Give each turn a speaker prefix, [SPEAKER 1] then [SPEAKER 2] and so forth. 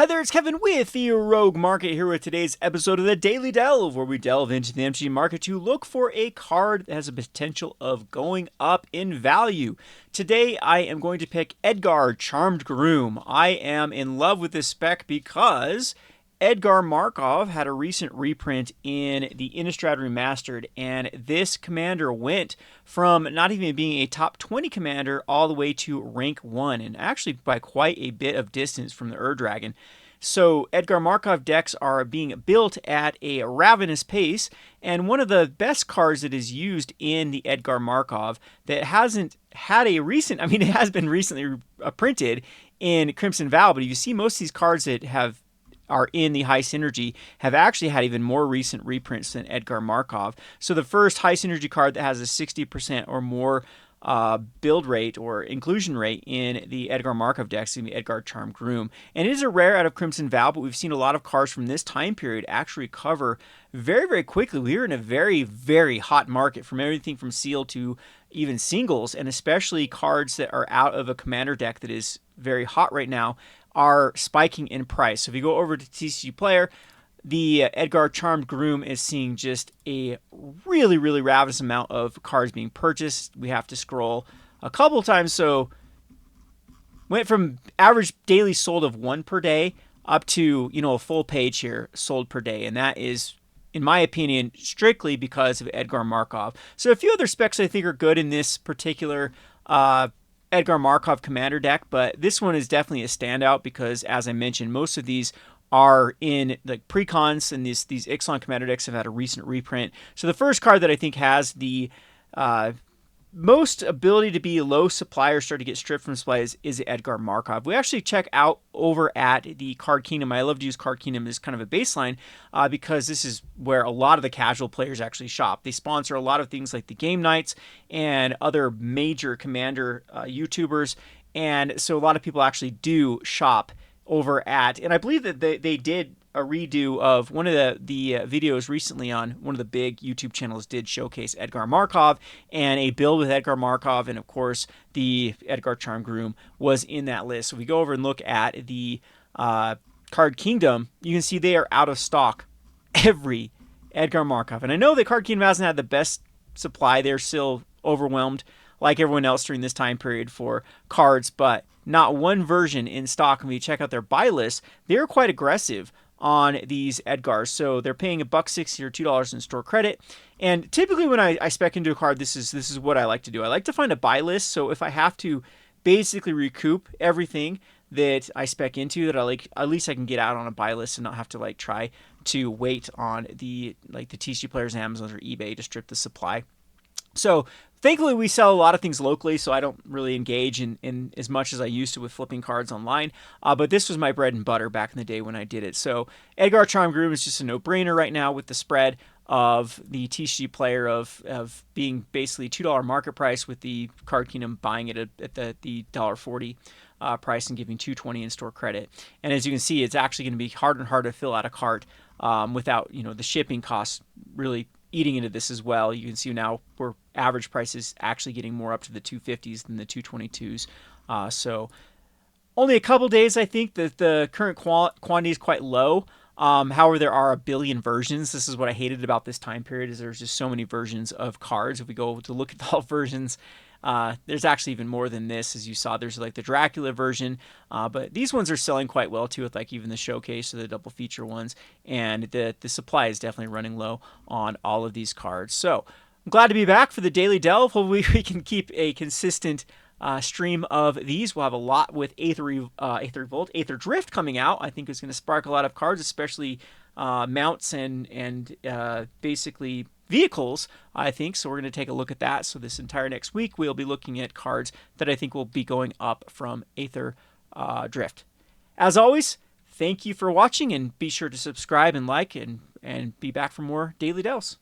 [SPEAKER 1] Hi there, it's Kevin with the Rogue Market here with today's episode of the Daily Delve, where we delve into the MTG market to look for a card that has a potential of going up in value. Today, I am going to pick Edgar Charmed Groom. I am in love with this spec because Edgar Markov had a recent reprint in the Innistrad Remastered, and this commander went from not even being a top 20 commander all the way to rank 1, and actually by quite a bit of distance from the Ur-Dragon. So Edgar Markov decks are being built at a ravenous pace, and one of the best cards that is used in the Edgar Markov that hasn't had a recent, it has been recently printed in Crimson Vow, but you see most of these cards that are in the high synergy have actually had even more recent reprints than Edgar Markov. So the first high synergy card that has a 60% or more build rate or inclusion rate in the Edgar Markov deck is going to be Edgar Charmed Groom. And it is a rare out of Crimson Vow, but we've seen a lot of cards from this time period actually recover very, very quickly. We're in a very, very hot market from everything from sealed to even singles, and especially cards that are out of a commander deck that is very hot right now are spiking in price. So if you go over to TCG Player, the Edgar Charmed Groom is seeing just a really, really ravenous amount of cards being purchased. We have to scroll a couple times, so went from average daily sold of 1 per day up to, a full page here sold per day, and that is, in my opinion, strictly because of Edgar Markov. So a few other specs I think are good in this particular Edgar Markov commander deck, but this one is definitely a standout because, as I mentioned, most of these are in like precons, and these Ixalan commander decks have had a recent reprint. So the first card that I think has the most ability to be low supply or start to get stripped from supply is Edgar Markov. We actually check out over at the Card Kingdom. I love to use Card Kingdom as kind of a baseline because this is where a lot of the casual players actually shop. They sponsor a lot of things like the Game Nights and other major commander YouTubers, and so a lot of people actually do shop over at, and I believe that they did a redo of one of the videos recently on one of the big YouTube channels did showcase Edgar Markov and a build with Edgar Markov, and of course the Edgar Charmed Groom was in that list. So if we go over and look at the Card Kingdom, you can see they are out of stock every Edgar Markov, and I know that Card Kingdom hasn't had the best supply. They're still overwhelmed like everyone else during this time period for cards, but not one version in stock. When you check out their buy list, they're quite aggressive on these Edgars. So they're paying $1.60 or $2 in store credit. And typically when I spec into a card, this is what I like to do. I like to find a buy list. So if I have to basically recoup everything that I spec into, that I like, at least I can get out on a buy list and not have to try to wait on the TCG Players, Amazon, or eBay to strip the supply. So thankfully, we sell a lot of things locally, so I don't really engage in as much as I used to with flipping cards online. But this was my bread and butter back in the day when I did it. So Edgar Charmed Groom is just a no-brainer right now with the spread of the TCG Player of being basically $2 market price, with the Card Kingdom buying it at the $1.40 price and giving $2.20 in store credit. And as you can see, it's actually going to be harder and harder to fill out a cart without the shipping costs really eating into this as well. You can see now where average price is actually getting more up to the 250s than the 222s. So only a couple days, I think, that the current quantity is quite low. However, there are a billion versions. This is what I hated about this time period, is there's just so many versions of cards. If we go to look at all versions, there's actually even more than this. As you saw, there's like the Dracula version, but these ones are selling quite well too, with like even the showcase or the double feature ones, and the supply is definitely running low on all of these cards. So I'm glad to be back for the Daily Delve. Hopefully we can keep a consistent stream of these. We'll have a lot with Aether Revolt, Aether Drift coming out. I think it's going to spark a lot of cards, especially mounts and basically vehicles, I think. So we're going to take a look at that. So this entire next week, we'll be looking at cards that I think will be going up from Aether Drift. As always, thank you for watching, and be sure to subscribe and like, and be back for more Daily Delves.